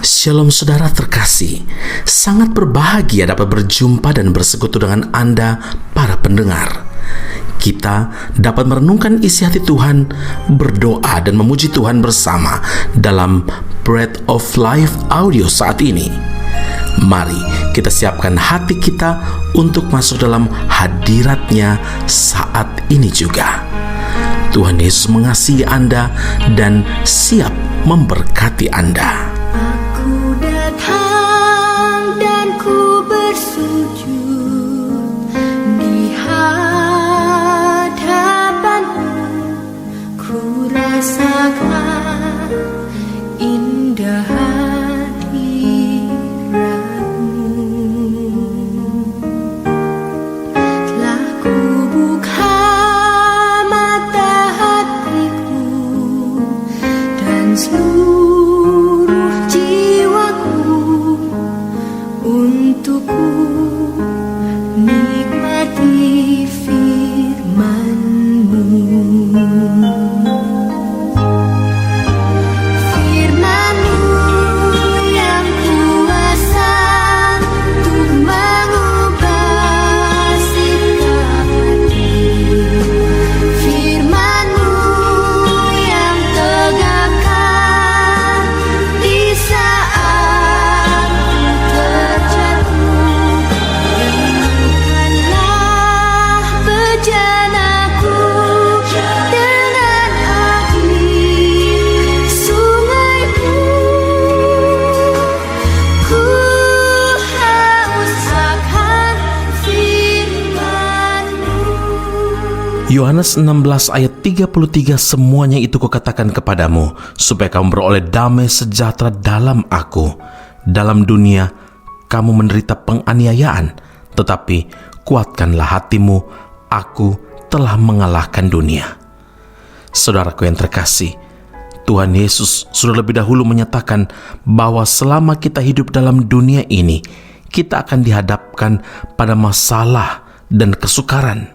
Shalom saudara terkasih, sangat berbahagia dapat berjumpa dan bersekutu dengan Anda para pendengar. Kita dapat merenungkan isi hati Tuhan, berdoa dan memuji Tuhan bersama dalam Bread of Life audio saat ini. Mari kita siapkan hati kita untuk masuk dalam hadirat-Nya saat ini juga. Tuhan Yesus mengasihi Anda dan siap memberkati Anda. Aku datang dan ku bersujud di hadapan-Mu. Ku rasakan indah hadirat-Mu. Telah ku buka mata hatiku dan seluruh jiwaku untuk ku nikmati firman-Mu. Firman-Mu yang kuasa untuk mengubah sikap hati. Firman-Mu yang tegakkan di saat ku terjatuh. Renungkanlah bejanaku dengan air sungai-Mu. Ku haus akan firman-Mu. Yohanes 16 ayat 33, semuanya itu kukatakan kepadamu, supaya kamu beroleh damai sejahtera dalam aku. Dalam dunia kamu menderita penganiayaan, tetapi kuatkanlah hatimu, aku telah mengalahkan dunia. Saudaraku yang terkasih, Tuhan Yesus sudah lebih dahulu menyatakan bahwa selama kita hidup dalam dunia ini, kita akan dihadapkan pada masalah dan kesukaran.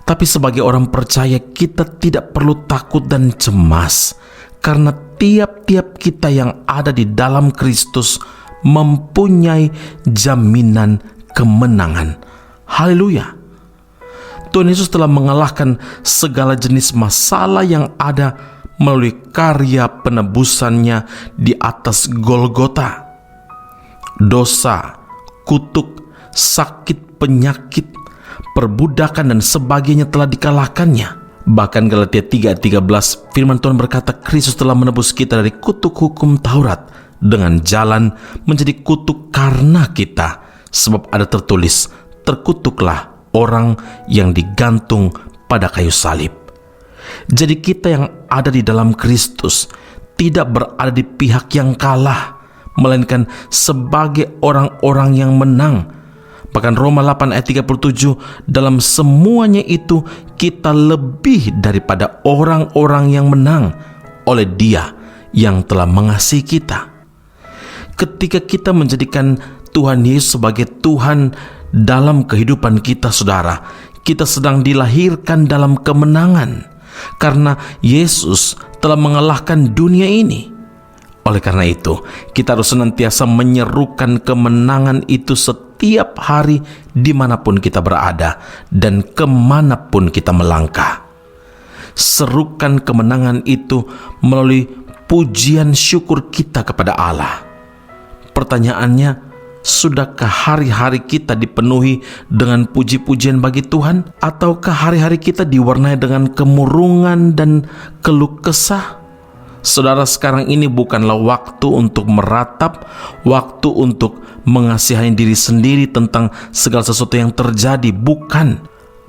Tapi sebagai orang percaya, kita tidak perlu takut dan cemas, karena tiap-tiap kita yang ada di dalam Kristus mempunyai jaminan kemenangan. Haleluya! Tuhan Yesus telah mengalahkan segala jenis masalah yang ada melalui karya penebusannya di atas Golgota. Dosa, kutuk, sakit, penyakit, perbudakan dan sebagainya telah dikalahkannya. Bahkan Galatia 3:13 firman Tuhan berkata, Kristus telah menebus kita dari kutuk hukum Taurat dengan jalan menjadi kutuk karena kita. Sebab ada tertulis, terkutuklah orang yang digantung pada kayu salib. Jadi kita yang ada di dalam Kristus tidak berada di pihak yang kalah, melainkan sebagai orang-orang yang menang. Bahkan Roma 8 ayat 37, dalam semuanya itu kita lebih daripada orang-orang yang menang oleh Dia yang telah mengasihi kita. Ketika kita menjadikan Tuhan Yesus sebagai Tuhan dalam kehidupan kita, saudara, kita sedang dilahirkan dalam kemenangan, karena Yesus telah mengalahkan dunia ini. Oleh karena itu, kita harus senantiasa menyerukan kemenangan itu setiap hari dimanapun kita berada dan kemanapun kita melangkah. Serukan kemenangan itu melalui pujian syukur kita kepada Allah. Pertanyaannya, sudahkah hari-hari kita dipenuhi dengan puji-pujian bagi Tuhan? Ataukah hari-hari kita diwarnai dengan kemurungan dan keluh kesah? Saudara, sekarang ini bukanlah waktu untuk meratap, waktu untuk mengasihani diri sendiri tentang segala sesuatu yang terjadi. Bukan.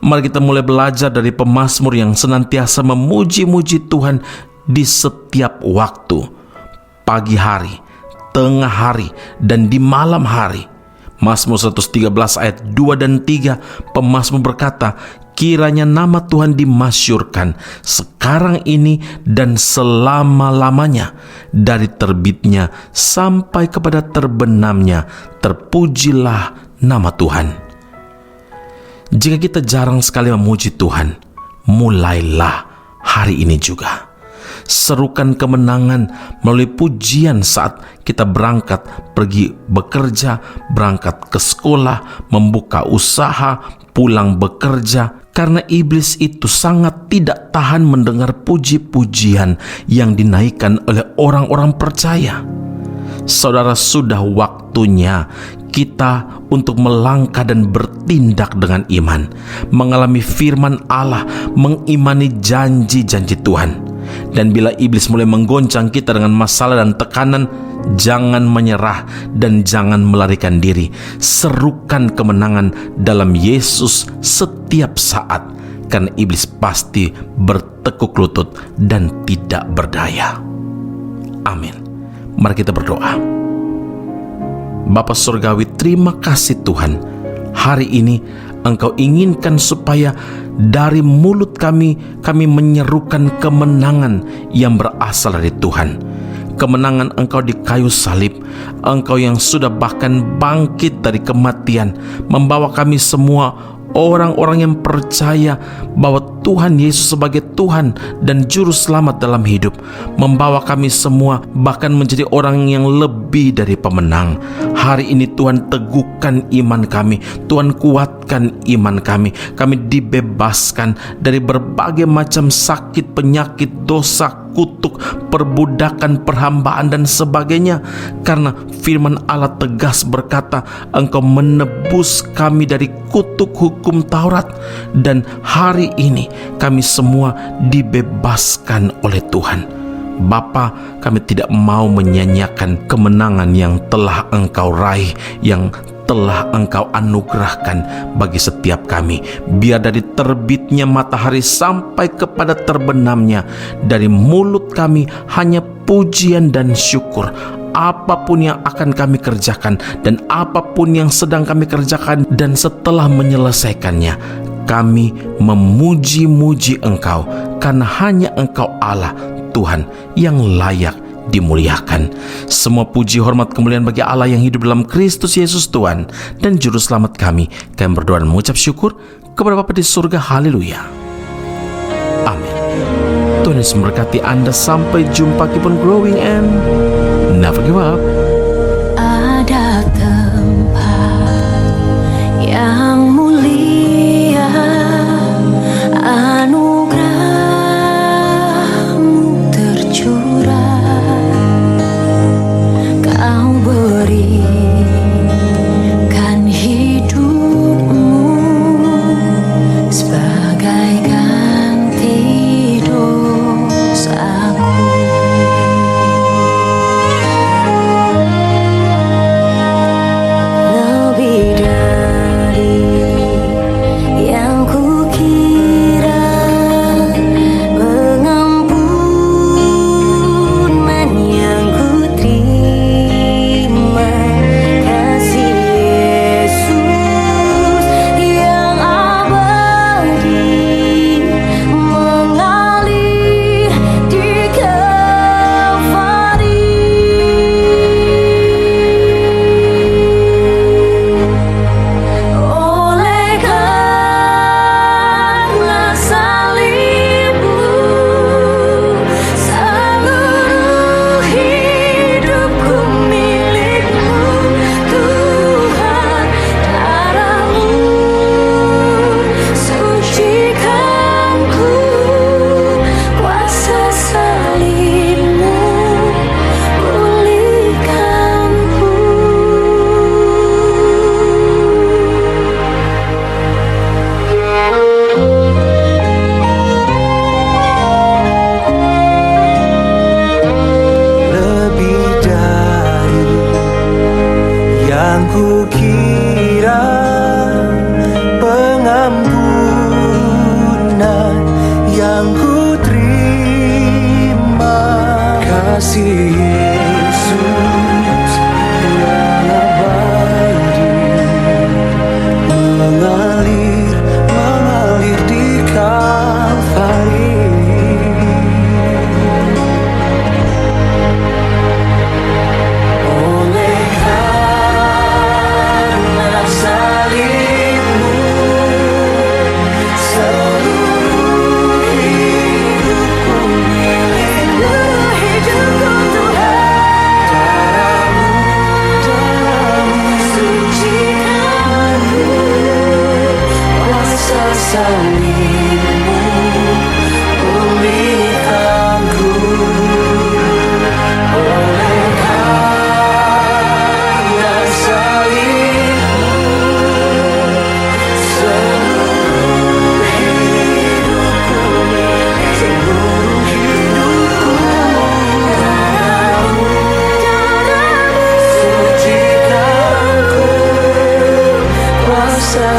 Mari kita mulai belajar dari pemazmur yang senantiasa memuji-muji Tuhan di setiap waktu. Pagi hari, tengah hari, dan di malam hari. Mazmur 113 ayat 2 dan 3, pemazmur berkata, kiranya nama Tuhan dimasyurkan sekarang ini dan selama-lamanya. Dari terbitnya sampai kepada terbenamnya, terpujilah nama Tuhan. Jika kita jarang sekali memuji Tuhan, mulailah hari ini juga. Serukan kemenangan melalui pujian saat kita berangkat pergi bekerja, berangkat ke sekolah, membuka usaha, pulang bekerja. Karena iblis itu sangat tidak tahan mendengar puji-pujian yang dinaikkan oleh orang-orang percaya. Saudara, sudah waktunya kita untuk melangkah dan bertindak dengan iman, mengalami firman Allah, mengimani janji-janji Tuhan. Dan bila iblis mulai menggoncang kita dengan masalah dan tekanan, jangan menyerah dan jangan melarikan diri. Serukan kemenangan dalam Yesus setiap saat, karena iblis pasti bertekuk lutut dan tidak berdaya. Amin. Mari kita berdoa. Bapa Surgawi, terima kasih Tuhan. Hari ini Engkau inginkan supaya dari mulut kami menyerukan kemenangan yang berasal dari Tuhan. Kemenangan Engkau di kayu salib, Engkau yang sudah bahkan bangkit dari kematian, membawa kami semua orang-orang yang percaya bahwa Tuhan Yesus sebagai Tuhan dan Juru Selamat dalam hidup, membawa kami semua bahkan menjadi orang yang lebih dari pemenang. Hari ini Tuhan teguhkan iman kami, Tuhan kuatkan iman kami. Kami dibebaskan dari berbagai macam sakit, penyakit, dosa, kutuk, perbudakan, perhambaan dan sebagainya. Karena firman Allah tegas berkata, Engkau menebus kami dari kutuk hukum Taurat. Dan hari ini kami semua dibebaskan oleh Tuhan. Bapa, kami tidak mau menyanyiakan kemenangan yang telah Engkau raih, yang telah Engkau anugerahkan bagi setiap kami. Biar dari terbitnya matahari sampai kepada terbenamnya, dari mulut kami hanya pujian dan syukur. Apapun yang akan kami kerjakan dan apapun yang sedang kami kerjakan, dan setelah menyelesaikannya, kami memuji-muji Engkau, karena hanya Engkau Allah Tuhan yang layak dimuliakan. Semua puji, hormat, kemuliaan bagi Allah yang hidup dalam Kristus Yesus Tuhan dan Juru Selamat kami. Kami berdoa dan mengucap syukur kepada Bapa di surga. Haleluya. Amin. Tuhan Yesus memberkati Anda. Sampai jumpa. Keep on growing and never give up. Ada tempat yang mulia, anugerah-Mu tercurah. Kau berikan hidup-Mu sebagai ganti dosaku.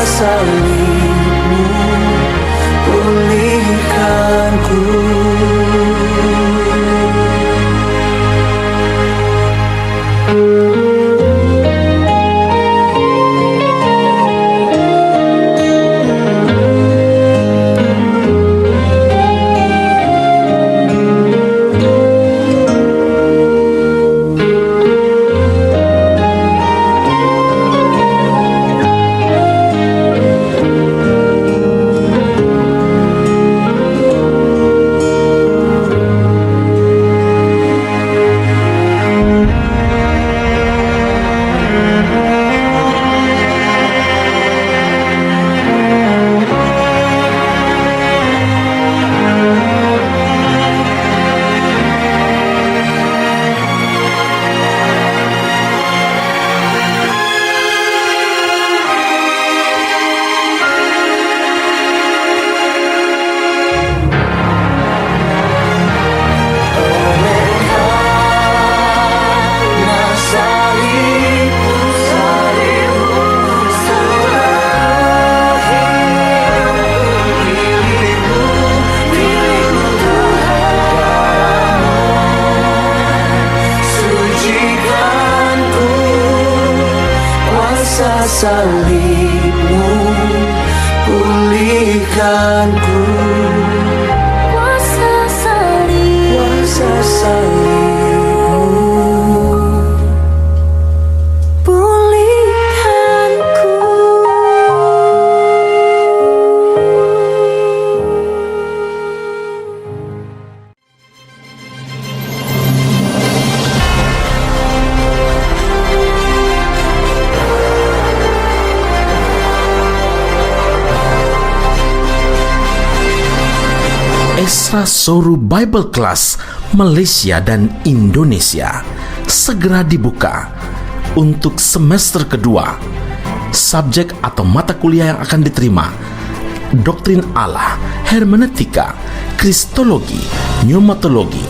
salibmu, pulihkanku. Salibmu, pulihkanku. Kuasa salib, Kuasa salibmu, pulihkanku. Esra Soru Bible Class Malaysia dan Indonesia segera dibuka untuk semester kedua. Subjek atau mata kuliah yang akan diterima: Doktrin Allah, Hermeneutika, Kristologi, Pneumatologi,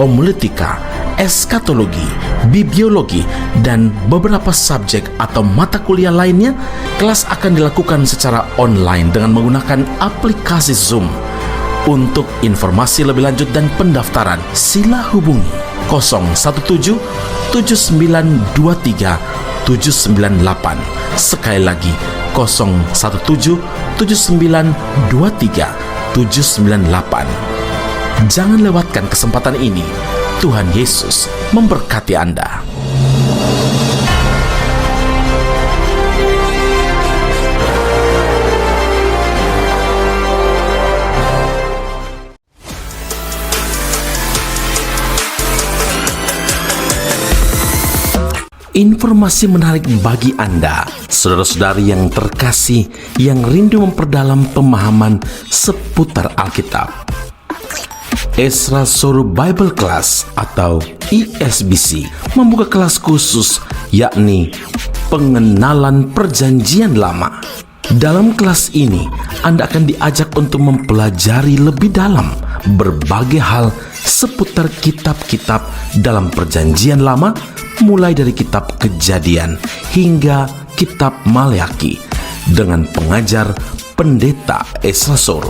Homiletika, Eskatologi, Bibliologi, dan beberapa subjek atau mata kuliah lainnya. Kelas akan dilakukan secara online dengan menggunakan aplikasi Zoom. Untuk informasi lebih lanjut dan pendaftaran, sila hubungi 017 7923 798. Sekali lagi 017 7923 798. Jangan lewatkan kesempatan ini. Tuhan Yesus memberkati Anda. Informasi menarik bagi Anda, saudara-saudari yang terkasih, yang rindu memperdalam pemahaman seputar Alkitab. Esra Soru Bible Class atau ESBC membuka kelas khusus, yakni pengenalan Perjanjian Lama. Dalam kelas ini, Anda akan diajak untuk mempelajari lebih dalam berbagai hal seputar kitab-kitab dalam Perjanjian Lama, mulai dari kitab Kejadian hingga kitab Maleakhi, dengan pengajar Pendeta Esra Soru.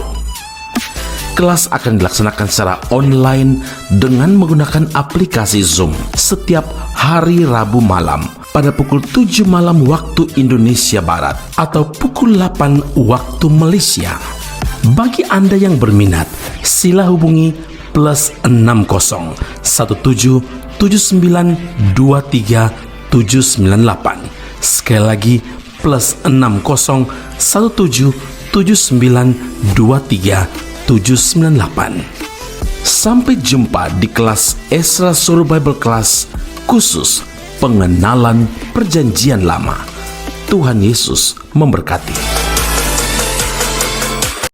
Kelas akan dilaksanakan secara online dengan menggunakan aplikasi Zoom setiap hari Rabu malam pada pukul 7 malam waktu Indonesia Barat atau pukul 8 waktu Malaysia. Bagi Anda yang berminat, sila hubungi +60 17 7923 798. Sekali lagi +60 17 7923 798. Sampai jumpa di kelas Esra Soru Bible Class khusus pengenalan Perjanjian Lama. Tuhan Yesus memberkati.